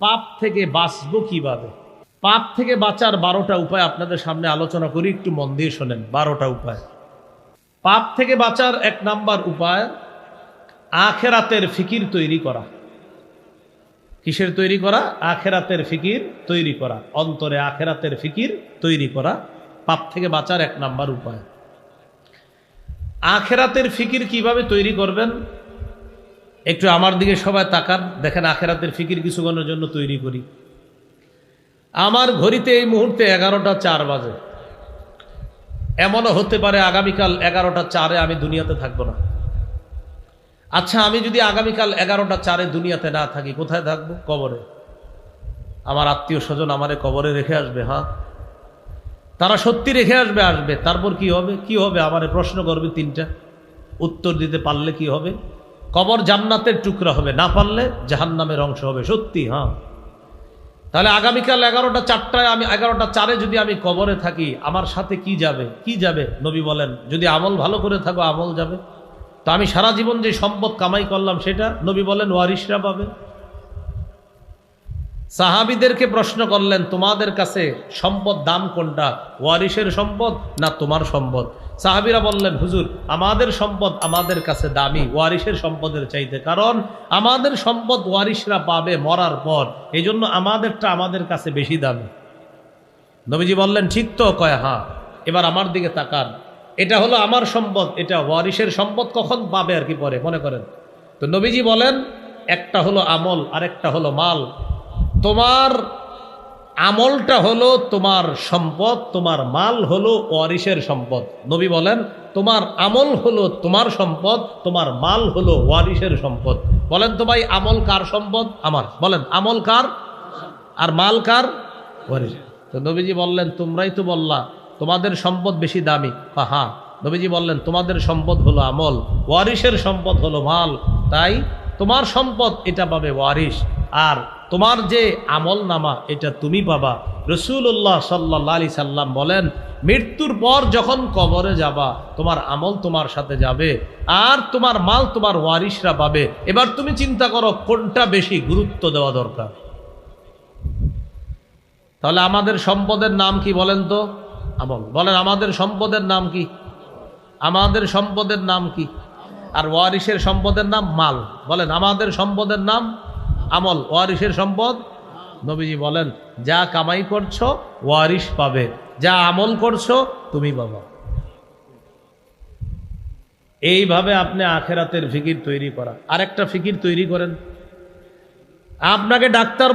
পাপ থেকে বাঁচবো কিভাবে? পাপ থেকে বাঁচার 12টা উপায় আপনাদের সামনে আলোচনা করি, একটু মন দিয়ে শোনেন। 12টা উপায়। পাপ থেকে বাঁচার 1 নাম্বার উপায় আখেরাতের ফিকির তৈরি করা। কিসের তৈরি করা? আখেরাতের ফিকির তৈরি করা। অন্তরে আখেরাতের ফিকির তৈরি করা পাপ থেকে বাঁচার 1 নাম্বার উপায়। আখেরাতের ফিকির কিভাবে তৈরি করবেন? একটু আমার দিকে সবাই তাকান, দেখেন আখেরাতের ফিকির কিছুক্ষণের জন্য তৈরি করি। আমার ঘড়িতে এই মুহূর্তে 11টা 4 বাজে। এমনও হতে পারে আগামীকাল 11টা 4 আমি দুনিয়াতে থাকবো না। আচ্ছা, আমি যদি আগামীকাল 11টা 4 দুনিয়াতে না থাকি, কোথায় থাকবো? কবরে। আমার আত্মীয় স্বজন আমারে কবরে রেখে আসবে। হ্যাঁ, তারা সত্যি রেখে আসবে। তারপর কি হবে? কি হবে? আমারে প্রশ্ন করবে 3টা, উত্তর দিতে পারলে কি হবে? কবর জান্নাতের টুকরা হবে, না পারলে জাহান্নামের অংশ হবে। সত্যি। হ্যাঁ, তাহলে আগামীকাল 11টা 4 আমি 11টা 4 যদি আমি কবরে থাকি, আমার সাথে কি যাবে? কি যাবে? নবী বলেন, যদি আমল ভালো করে থাকো আমল যাবে। তো আমি সারা জীবন যে সম্পদ কামাই করলাম সেটা নবী বলেন ওয়ারিশরা পাবে। সাহাবীদেরকে প্রশ্ন করলেন, তোমাদের কাছে সম্পদ দাম কোনটা? ওয়ারিশের সম্পদ না তোমার সম্পদ? সাহাবীরা বললেন, হুজুর, আমাদের সম্পদ আমাদের কাছে দামি ওয়ারিশের সম্পদের চাইতে, কারণ আমাদের সম্পদ ওয়ারিশরা পাবে মরার পর, এই জন্য আমাদেরটা আমাদের কাছে বেশি দামি। নবীজি বললেন, ঠিক তো? কয় হ্যাঁ। এবার আমার দিকে তাকান, এটা হলো আমার সম্পদ, এটা ওয়ারিশের সম্পদ, কখন পাবে আর কি পরে মনে করেন। তো নবীজি বলেন, একটা হলো আমল আর একটা হলো মাল। তোমার আমলটা হলো তোমার সম্পদ, তোমার মাল হলো ওয়ারিশের সম্পদ। নবী বলেন, তোমার আমল হলো তোমার সম্পদ, তোমার মাল হলো ওয়ারিশের সম্পদ। বলেন তো ভাই, আমল কার সম্পদ? আমার। বলেন, আমল কার আর মাল কার? ওয়ারিশ। তো নবীজি বললেন, তোমরাই তো বললা তোমাদের সম্পদ বেশি দামি। হ্যাঁ। নবীজি বললেন, তোমাদের সম্পদ হলো আমল, ওয়ারিশের সম্পদ হলো মাল, তাই তোমার সম্পদ এটা পাবে ওয়ারিশ, আর তোমার যে আমল নামা এটা তুমি পাবা। রাসূলুল্লাহ সাল্লাল্লাহু আলাইহি সাল্লাম বলেন, মৃত্যুর পর যখন কবরে যাবা, তোমার আমল তোমার সাথে যাবে আর তোমার মাল তোমার ওয়ারিশরা পাবে। এবার তুমি চিন্তা করো কোনটা বেশি গুরুত্ব দেওয়া দরকার। তাহলে আমাদের সম্পদের নাম কি বলেন তো? আমল। বলেন, আমাদের সম্পদের নাম কি? আমাদের সম্পদের নাম কি? আর ওয়ারিশের সম্পদের নাম মাল। বলেন, আমাদের সম্পদের নাম আমল, ওয়ারিশের সম্পদ। নবীজি বলেন, যা কামাই করছো ওয়ারিশ পাবে, যা আমল করছো তুমি পাবা। এইভাবে আপনি আখেরাতের ফিকির তৈরি করা। আরেকটা ফিকির তৈরি করেন, আপনাকে ডাক্তার